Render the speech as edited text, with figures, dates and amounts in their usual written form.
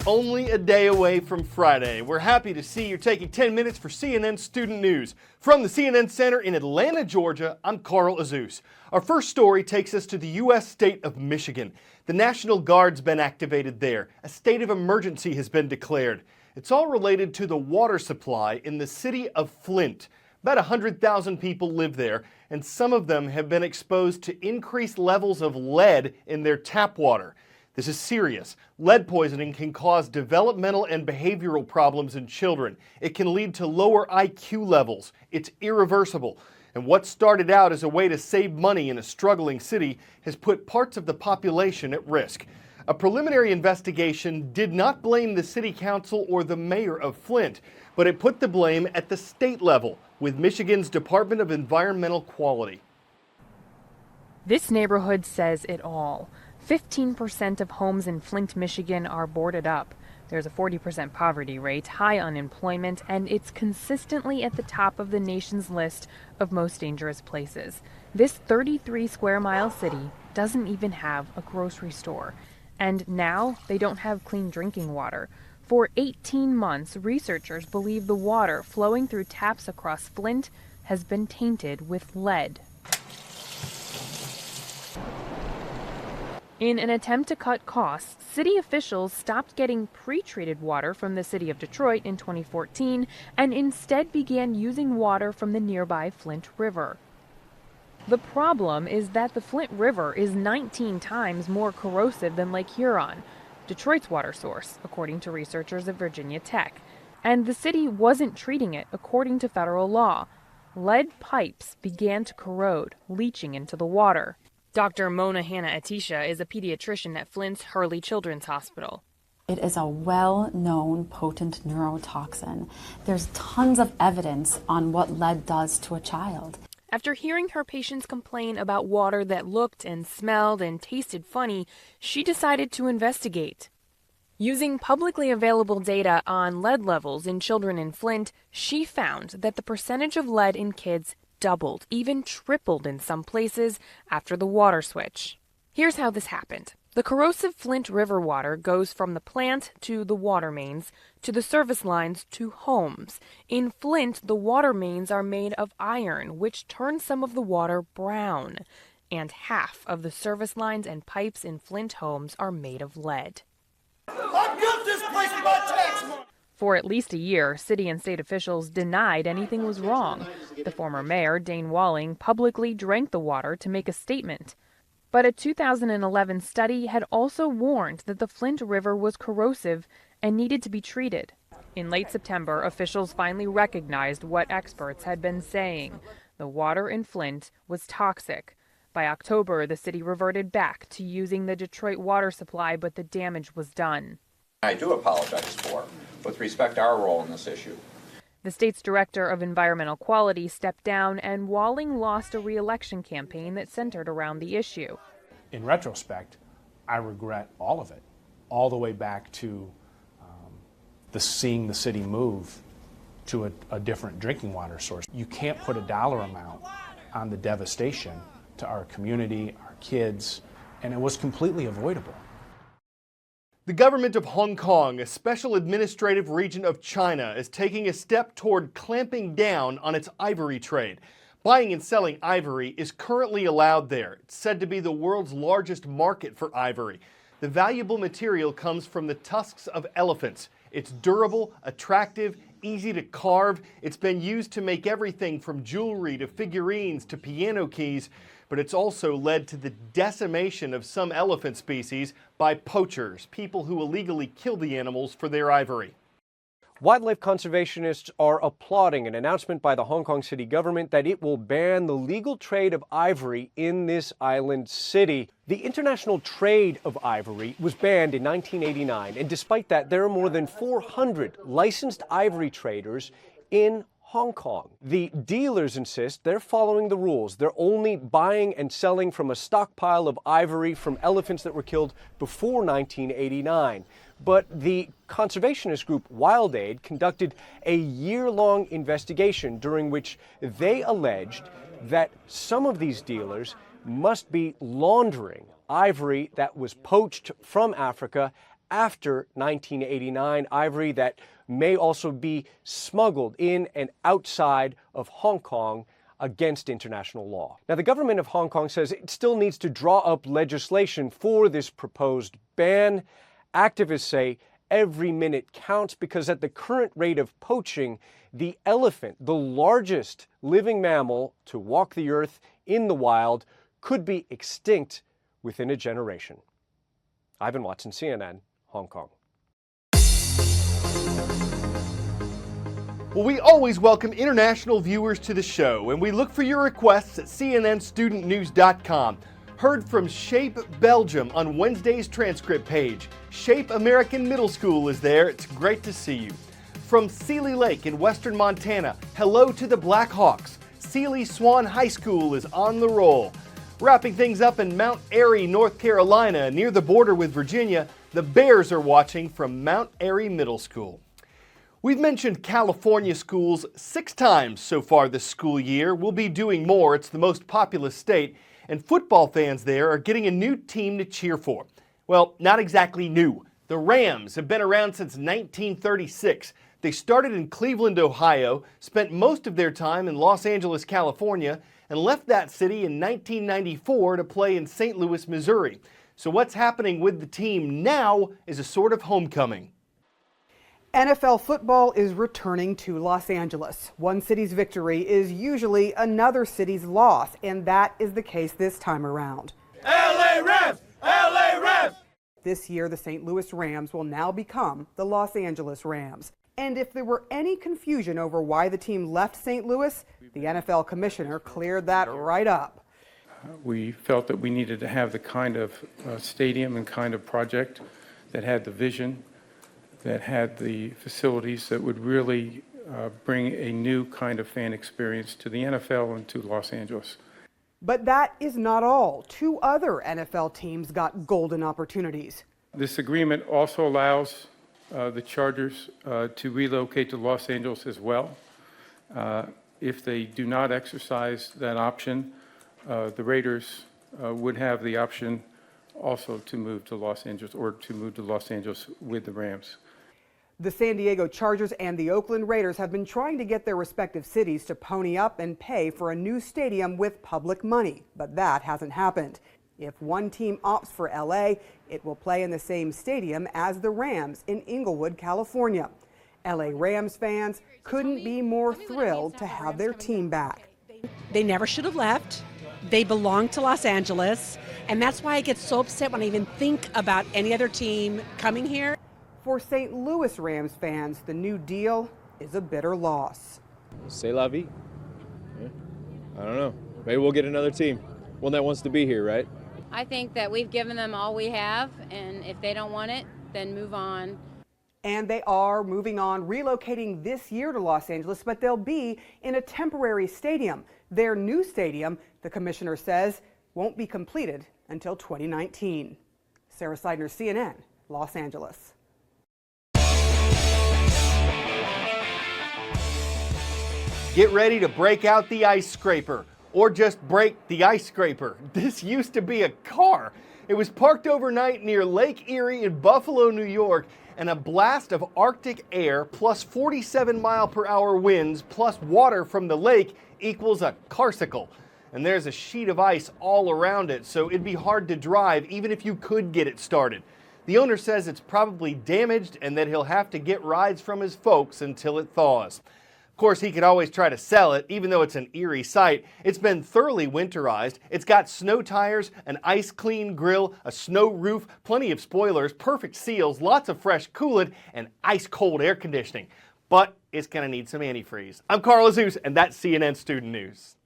only a day away from Friday. We're happy to see you're taking 10 minutes for CNN Student News. From the CNN Center in Atlanta, Georgia, I'm Carl Azus. Our first story takes us to the U.S. state of Michigan. The National Guard's been activated there. A state of emergency has been declared. It's all related to the water supply in the city of Flint. About 100,000 people live there, and some of them have been exposed to increased levels of lead in their tap water. This is serious. Lead poisoning can cause developmental and behavioral problems in children. It can lead to lower IQ levels. It's irreversible. And what started out as a way to save money in a struggling city has put parts of the population at risk. A preliminary investigation did not blame the city council or the mayor of Flint, but it put the blame at the state level with Michigan's Department of Environmental Quality. This neighborhood says it all. 15% of homes in Flint, Michigan are boarded up. There's a 40% poverty rate, high unemployment, and it's consistently at the top of the nation's list of most dangerous places. This 33 square mile city doesn't even have a grocery store. And now they don't have clean drinking water. For 18 months, researchers believe the water flowing through taps across Flint has been tainted with lead. In an attempt to cut costs, city officials stopped getting pre-treated water from the city of Detroit in 2014 and instead began using water from the nearby Flint River. The problem is that the Flint River is 19 times more corrosive than Lake Huron, Detroit's water source, according to researchers at Virginia Tech. And the city wasn't treating it according to federal law. Lead pipes began to corrode, leaching into the water. Dr. Mona Hanna-Atisha is a pediatrician at Flint's Hurley Children's Hospital. It is a well-known potent neurotoxin. There's tons of evidence on what lead does to a child. After hearing her patients complain about water that looked and smelled and tasted funny, she decided to investigate. Using publicly available data on lead levels in children in Flint, she found that the percentage of lead in kids doubled, even tripled in some places after the water switch. Here's how this happened. The corrosive Flint River water goes from the plant to the water mains to the service lines to homes. In Flint, the water mains are made of iron, which turns some of the water brown. And half of the service lines and pipes in Flint homes are made of lead. I built this place with my tax money! For at least a year, city and state officials denied anything was wrong. The former mayor, Dane Walling, publicly drank the water to make a statement. But a 2011 study had also warned that the Flint River was corrosive and needed to be treated. In late September, officials finally recognized what experts had been saying. The water in Flint was toxic. By October, the city reverted back to using the Detroit water supply, but the damage was done. I do apologize for, with respect to our role in this issue. The state's director of environmental quality stepped down, and Walling lost a re-election campaign that centered around the issue. In retrospect, I regret all of it, all the way back to seeing the city move to a different drinking water source. You can't put a dollar amount on the devastation to our community, our kids, and it was completely avoidable. The government of Hong Kong, a special administrative region of China, is taking a step toward clamping down on its ivory trade. Buying and selling ivory is currently allowed there. It's said to be the world's largest market for ivory. The valuable material comes from the tusks of elephants. It's durable, attractive, easy to carve. It's been used to make everything from jewelry to figurines to piano keys, but it's also led to the decimation of some elephant species by poachers, people who illegally kill the animals for their ivory. Wildlife conservationists are applauding an announcement by the Hong Kong city government that it will ban the legal trade of ivory in this island city. The international trade of ivory was banned in 1989, and despite that, there are more than 400 licensed ivory traders in Hong Kong. The dealers insist they're following the rules. They're only buying and selling from a stockpile of ivory from elephants that were killed before 1989. But the conservationist group Wild Aid conducted a year-long investigation during which they alleged that some of these dealers must be laundering ivory that was poached from Africa after 1989, ivory that may also be smuggled in and outside of Hong Kong against international law. Now, the government of Hong Kong says it still needs to draw up legislation for this proposed ban. Activists say every minute counts because at the current rate of poaching, the elephant, the largest living mammal to walk the earth in the wild, could be extinct within a generation. Ivan Watson, CNN, Hong Kong. Well, we always welcome international viewers to the show, and we look for your requests at cnnstudentnews.com. Heard from Shape Belgium on Wednesday's transcript page. Shape American Middle School is there. It's great to see you. From Sealy Lake in western Montana, hello to the Blackhawks. Sealy Swan High School is on the roll. Wrapping things up in Mount Airy, North Carolina, near the border with Virginia, the Bears are watching from Mount Airy Middle School. We've mentioned California schools 6 times so far this school year. We'll be doing more. It's the most populous state, and football fans there are getting a new team to cheer for. Well, not exactly new. The Rams have been around since 1936. They started in Cleveland, Ohio, spent most of their time in Los Angeles, California, and left that city in 1994 to play in St. Louis, Missouri. So what's happening with the team now is a sort of homecoming. NFL football is returning to Los Angeles. One city's victory is usually another city's loss, and that is the case this time around. LA Rams! LA Rams! This year, the St. Louis Rams will now become the Los Angeles Rams. And if there were any confusion over why the team left St. Louis, the NFL commissioner cleared that right up. We felt that we needed to have the kind of stadium and kind of project that had the vision, that had the facilities that would really bring a new kind of fan experience to the NFL and to Los Angeles. But that is not all. 2 other NFL teams got golden opportunities. This agreement also allows the Chargers to relocate to Los Angeles as well. If they do not exercise that option, the Raiders would have the option also to move to Los Angeles or to move to Los Angeles with the Rams. The San Diego Chargers and the Oakland Raiders have been trying to get their respective cities to pony up and pay for a new stadium with public money, but that hasn't happened. If one team opts for LA, it will play in the same stadium as the Rams in Inglewood, California. LA Rams fans couldn't be more thrilled to have their team back. They never should have left. They belong to Los Angeles, and that's why I get so upset when I even think about any other team coming here. For St. Louis Rams fans, the new deal is a bitter loss. C'est la vie. Yeah. I don't know. Maybe we'll get another team, one that wants to be here, right? I think that we've given them all we have, and if they don't want it, then move on. And they are moving on, relocating this year to Los Angeles, but they'll be in a temporary stadium. Their new stadium, the commissioner says, won't be completed until 2019. Sarah Seidner, CNN, Los Angeles. Get ready to break out the ice scraper, or just break the ice scraper. This used to be a car. It was parked overnight near Lake Erie in Buffalo, New York, and a blast of Arctic air plus 47-mile-per-hour winds plus water from the lake equals a carsicle. And there's a sheet of ice all around it, so it'd be hard to drive even if you could get it started. The owner says it's probably damaged and that he'll have to get rides from his folks until it thaws. Of course, he could always try to sell it, even though it's an eerie sight. It's been thoroughly winterized. It's got snow tires, an ice-clean grill, a snow roof, plenty of spoilers, perfect seals, lots of fresh coolant, and ice-cold air conditioning. But it's going to need some antifreeze. I'm Carl Azuz, and that's CNN Student News.